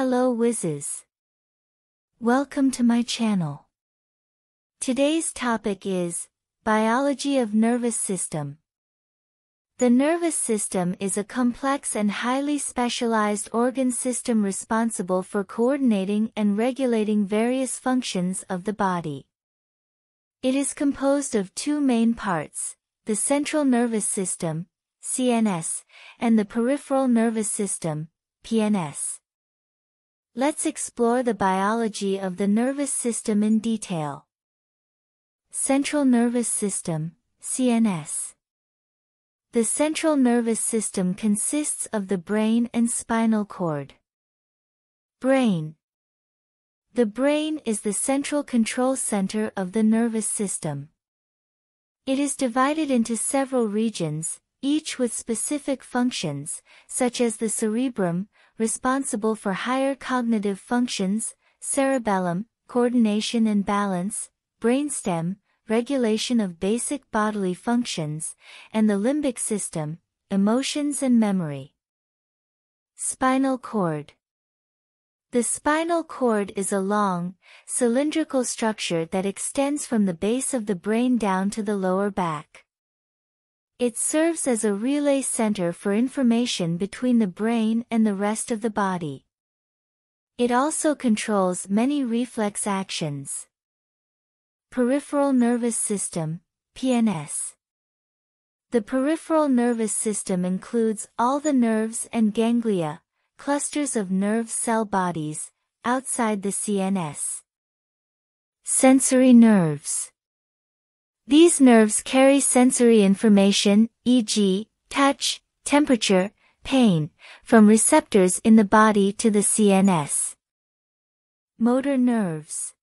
Hello whizzes. Welcome to my channel. Today's topic is biology of nervous system. The nervous system is a complex and highly specialized organ system responsible for coordinating and regulating various functions of the body. It is composed of two main parts, the central nervous system, CNS, and the peripheral nervous system, PNS. Let's explore the biology of the nervous system in detail. Central nervous system, CNS. The central nervous system consists of the brain and spinal cord. Brain. The brain is the central control center of the nervous system. It is divided into several regions, each with specific functions, such as the cerebrum, responsible for higher cognitive functions, cerebellum, coordination and balance, brainstem, regulation of basic bodily functions, and the limbic system, emotions and memory. Spinal cord. The spinal cord is a long, cylindrical structure that extends from the base of the brain down to the lower back. It serves as a relay center for information between the brain and the rest of the body. It also controls many reflex actions. Peripheral nervous system, PNS. The peripheral nervous system includes all the nerves and ganglia, clusters of nerve cell bodies, outside the CNS. Sensory nerves. These nerves carry sensory information, e.g., touch, temperature, pain, from receptors in the body to the CNS. Motor nerves.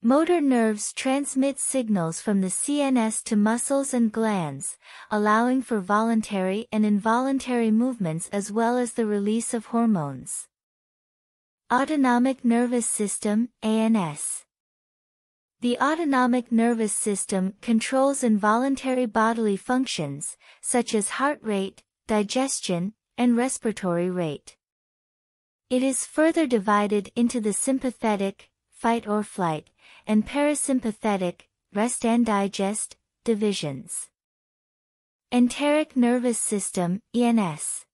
Motor nerves transmit signals from the CNS to muscles and glands, allowing for voluntary and involuntary movements as well as the release of hormones. Autonomic nervous system, ANS. The autonomic nervous system controls involuntary bodily functions, such as heart rate, digestion, and respiratory rate. It is further divided into the sympathetic, fight or flight, and parasympathetic, rest and digest, divisions. Enteric nervous system, ENS.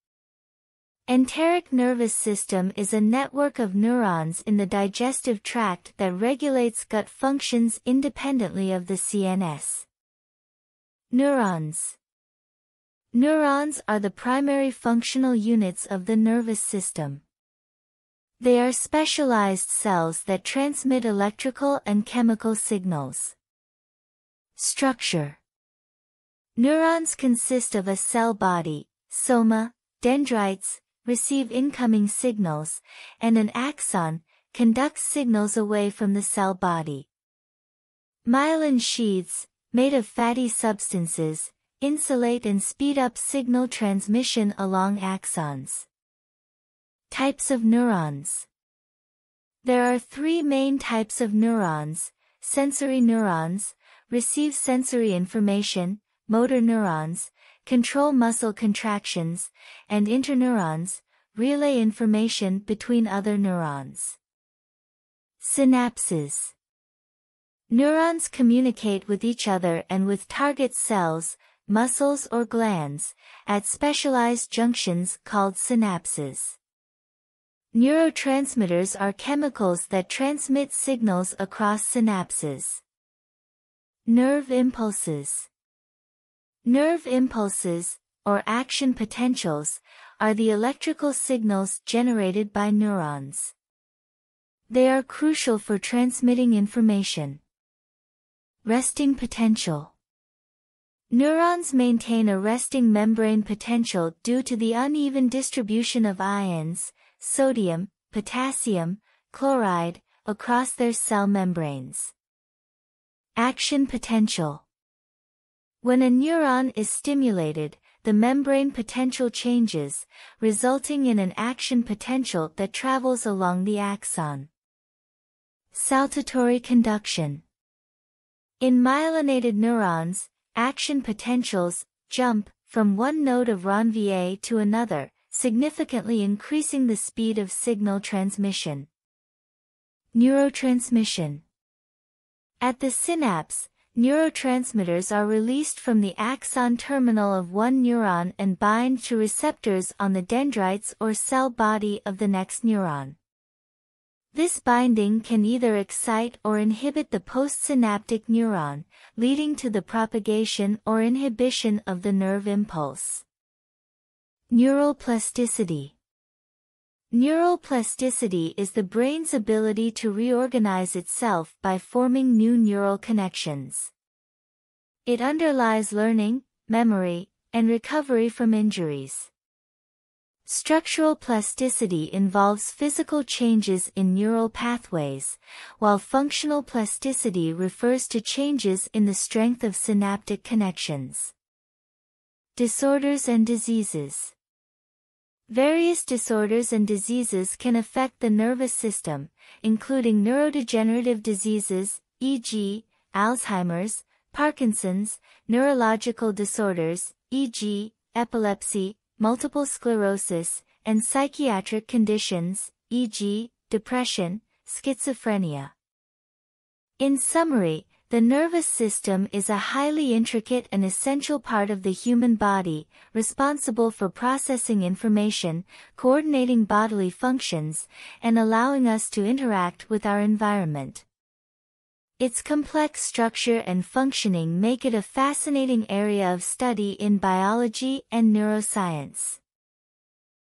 Enteric nervous system is a network of neurons in the digestive tract that regulates gut functions independently of the CNS. Neurons. Neurons are the primary functional units of the nervous system. They are specialized cells that transmit electrical and chemical signals. Structure. Neurons consist of a cell body, soma, dendrites, receive incoming signals, and an axon, conducts signals away from the cell body. Myelin sheaths, made of fatty substances, insulate and speed up signal transmission along axons. Types of neurons. There are three main types of neurons: sensory neurons, receive sensory information, motor neurons, control muscle contractions, and interneurons, relay information between other neurons. Synapses. Neurons communicate with each other and with target cells, muscles or glands, at specialized junctions called synapses. Neurotransmitters are chemicals that transmit signals across synapses. Nerve impulses. Nerve impulses, or action potentials, are the electrical signals generated by neurons. They are crucial for transmitting information. Resting potential. Neurons maintain a resting membrane potential due to the uneven distribution of ions, sodium, potassium, chloride, across their cell membranes. Action potential. When a neuron is stimulated, the membrane potential changes, resulting in an action potential that travels along the axon. Saltatory conduction. In myelinated neurons, action potentials jump from one node of Ranvier to another, significantly increasing the speed of signal transmission. Neurotransmission. At the synapse, neurotransmitters are released from the axon terminal of one neuron and bind to receptors on the dendrites or cell body of the next neuron. This binding can either excite or inhibit the postsynaptic neuron, leading to the propagation or inhibition of the nerve impulse. Neural plasticity. Neural plasticity is the brain's ability to reorganize itself by forming new neural connections. It underlies learning, memory, and recovery from injuries. Structural plasticity involves physical changes in neural pathways, while functional plasticity refers to changes in the strength of synaptic connections. Disorders and diseases. Various disorders and diseases can affect the nervous system, including neurodegenerative diseases, e.g., Alzheimer's, Parkinson's, neurological disorders, e.g., epilepsy, multiple sclerosis, and psychiatric conditions, e.g., depression, schizophrenia. In summary, the nervous system is a highly intricate and essential part of the human body, responsible for processing information, coordinating bodily functions, and allowing us to interact with our environment. Its complex structure and functioning make it a fascinating area of study in biology and neuroscience.